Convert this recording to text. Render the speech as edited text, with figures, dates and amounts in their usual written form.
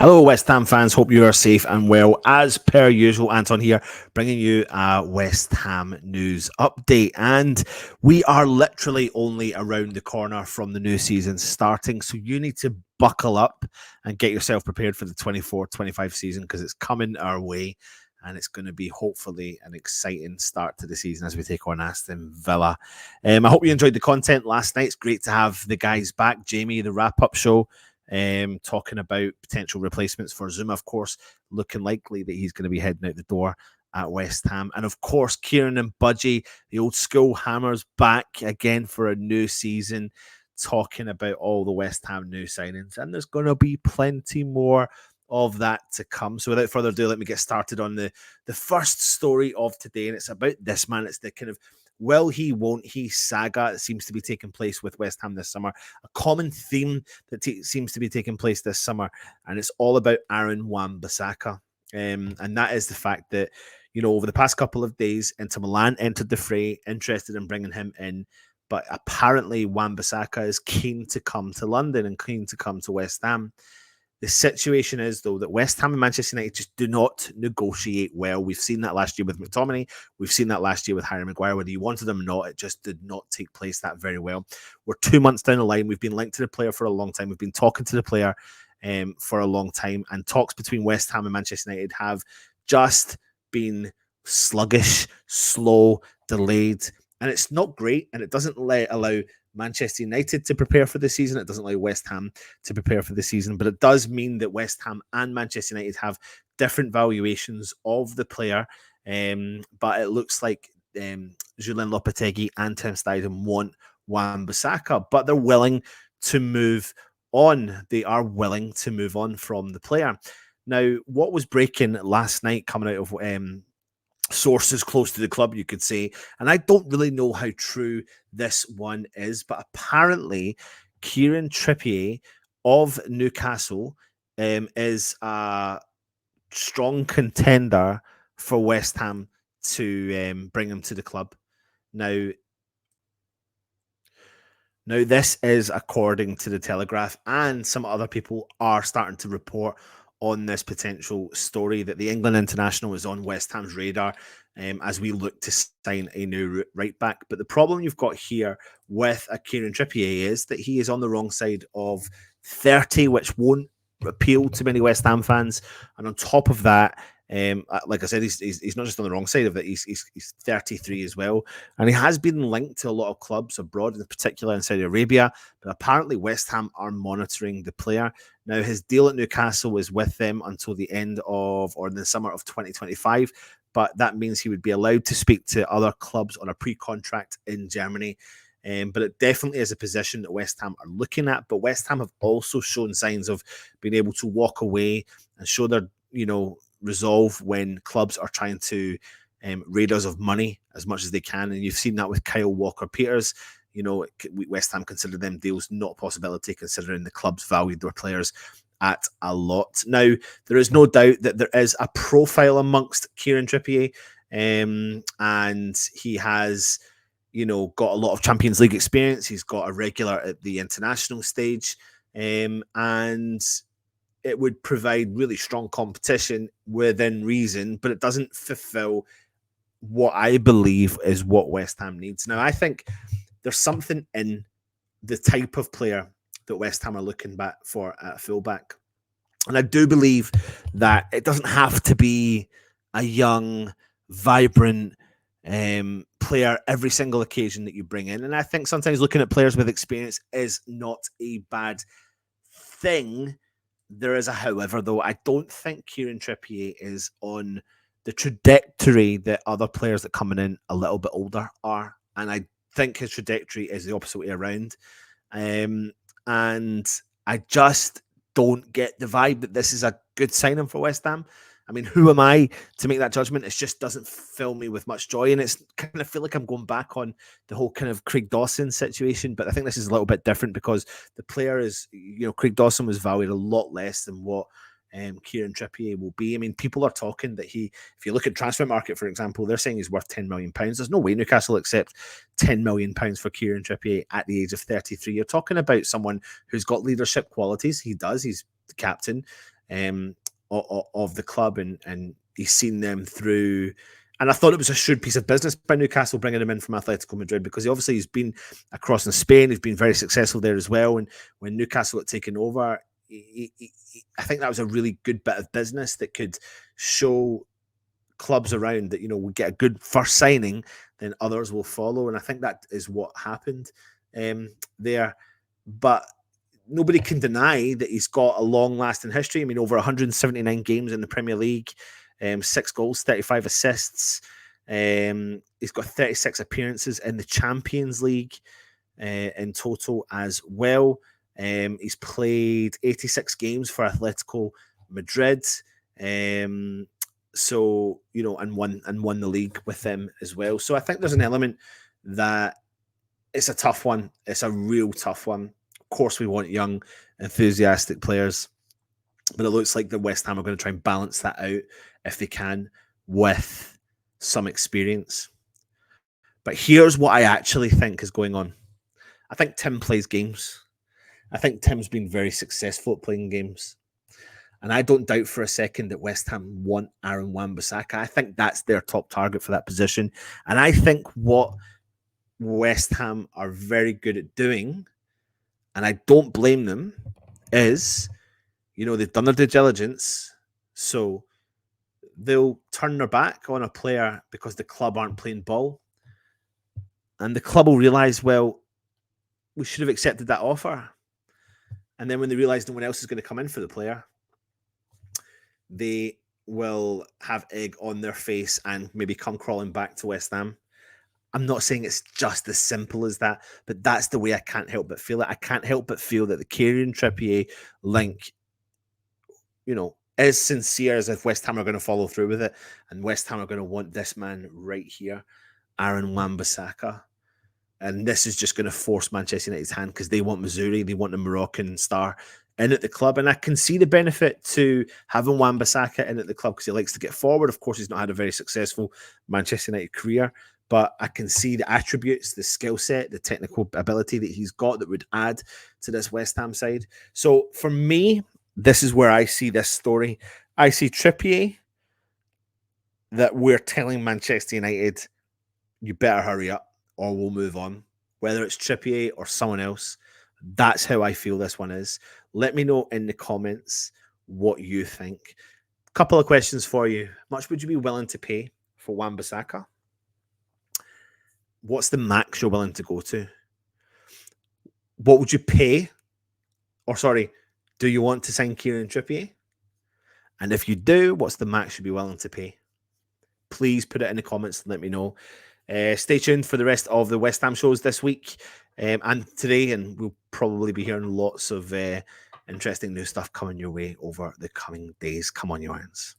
Hello, West Ham fans. Hope you are safe and well. As per usual, Anton here, bringing you a West Ham news update. And we are literally only around the corner from the new season starting. So you need to buckle up and get yourself prepared for the 24-25 season because it's coming our way. And it's going to be hopefully an exciting start to the season as we take on Aston Villa. I hope you enjoyed the content last night. It's great to have the guys back. Jamie, the wrap-up show. Talking about potential replacements for Zuma, of course, looking likely that he's going to be heading out the door at West Ham. And of course, Kieran and Budgie, the old school hammers, back again for a new season, talking about all the West Ham new signings. And there's going to be plenty more of that to come. So without further ado, let me get started on the first story of today. And it's about this man. It's the kind of will he, won't he saga that seems to be taking place with West Ham this summer. A common theme that seems to be taking place this summer, and it's all about Aaron Wan-Bissaka. And that is the fact that, you know, over the past couple of days, Inter Milan entered the fray, interested in bringing him in, but apparently Wan-Bissaka is keen to come to London and keen to come to West Ham. The situation is, though, that West Ham and Manchester United just do not negotiate well. We've seen that last year with McTominay. We've seen that last year with Harry Maguire. Whether you wanted them or not, it just did not take place that very well. We're 2 months down the line. We've been linked to the player for a long time. We've been talking to the player for a long time. And talks between West Ham and Manchester United have just been sluggish, slow, delayed. And it's not great. And it doesn't allow Manchester United to prepare for the season. It doesn't allow West Ham to prepare for the season, but it does mean that West Ham and Manchester United have different valuations of the player. But it looks like Julian Lopetegui and Tim Steidham want Wan-Bissaka, but they're willing to move on. They are willing to move on from the player. Now, what was breaking last night coming out of sources close to the club, you could say, and I don't really know how true this one is, but apparently Kieran Trippier of Newcastle is a strong contender for West Ham to bring him to the club. Now, this is according to the Telegraph, and some other people are starting to report on this potential story that the England international is on West Ham's radar as we look to sign a new right back. But the problem you've got here with a Kieran Trippier is that he is on the wrong side of 30, which won't appeal to many West Ham fans. And on top of that, like I said, he's not just on the wrong side of it, he's 33 as well. And he has been linked to a lot of clubs abroad, in particular in Saudi Arabia. But apparently West Ham are monitoring the player. Now, his deal at Newcastle is with them until the end of, or the summer of 2025. But that means he would be allowed to speak to other clubs on a pre-contract in Germany. But it definitely is a position that West Ham are looking at. But West Ham have also shown signs of being able to walk away and show their, resolve when clubs are trying to raid us of money as much as they can. And you've seen that with Kyle Walker-Peters. West Ham consider them deals not a possibility, considering the clubs valued their players at a lot. Now, there is no doubt that there is a profile amongst Kieran Trippier, and he has, got a lot of Champions League experience. He's got a regular at the international stage, and it would provide really strong competition within reason, but it doesn't fulfill what I believe is what West Ham needs. Now, I think there's something in the type of player that West Ham are looking back for at fullback. And I do believe that it doesn't have to be a young, vibrant player every single occasion that you bring in. And I think sometimes looking at players with experience is not a bad thing. There is a however, though. I don't think Kieran Trippier is on the trajectory that other players that coming in a little bit older are. And I think his trajectory is the opposite way around. And I just don't get the vibe that this is a good signing for West Ham. I mean, who am I to make that judgment? It just doesn't fill me with much joy, and it's kind of feel like I'm going back on the whole kind of Craig Dawson situation. But I think this is a little bit different because the player is, Craig Dawson was valued a lot less than what Kieran Trippier will be. I mean, people are talking that if you look at transfer market, for example, they're saying he's worth £10 million. There's no way Newcastle accept £10 million for Kieran Trippier at the age of 33. You're talking about someone who's got leadership qualities. He does. He's the captain of the club, and he's seen them through. And I thought it was a shrewd piece of business by Newcastle bringing him in from Atletico Madrid, because he's been across in Spain. He's been very successful there as well. And when Newcastle had taken over, I think that was a really good bit of business that could show clubs around that, we get a good first signing, then others will follow. And I think that is what happened there. But nobody can deny that he's got a long-lasting history. I mean, over 179 games in the Premier League, 6 goals, 35 assists. He's got 36 appearances in the Champions League in total as well. He's played 86 games for Atletico Madrid. So, and won the league with them as well. So I think there's an element that it's a tough one. It's a real tough one. Of course, we want young, enthusiastic players, but it looks like the West Ham are going to try and balance that out if they can with some experience. But here's what I actually think is going on. I think Tim plays games. I think Tim's been very successful at playing games. And I don't doubt for a second that West Ham want Aaron Wan-Bissaka. I think that's their top target for that position. And I think what West Ham are very good at doing, and I don't blame them, is, they've done their due diligence. So they'll turn their back on a player because the club aren't playing ball. And the club will realise, well, we should have accepted that offer. And then when they realise no one else is going to come in for the player, they will have egg on their face and maybe come crawling back to West Ham. I'm not saying it's just as simple as that, but that's the way I can't help but feel it. I can't help but feel that the Kieran Trippier link, is sincere as if West Ham are going to follow through with it, and West Ham are going to want this man right here, Aaron Wan-Bissaka. And this is just going to force Manchester United's hand because they want Missouri, they want the Moroccan star in at the club. And I can see the benefit to having Wan-Bissaka in at the club because he likes to get forward. Of course, he's not had a very successful Manchester United career, but I can see the attributes, the skill set, the technical ability that he's got that would add to this West Ham side. So for me, this is where I see this story. I see Trippier, that we're telling Manchester United, you better hurry up or we'll move on. Whether it's Trippier or someone else, that's how I feel this one is. Let me know in the comments what you think. Couple of questions for you. How much would you be willing to pay for Wan-Bissaka? What's the max you're willing to go to? What would you pay? Do you want to sign Kieran Trippier? And if you do, what's the max you'd be willing to pay? Please put it in the comments and let me know. Stay tuned for the rest of the West Ham shows this week and today, and we'll probably be hearing lots of interesting new stuff coming your way over the coming days. Come on, you irons.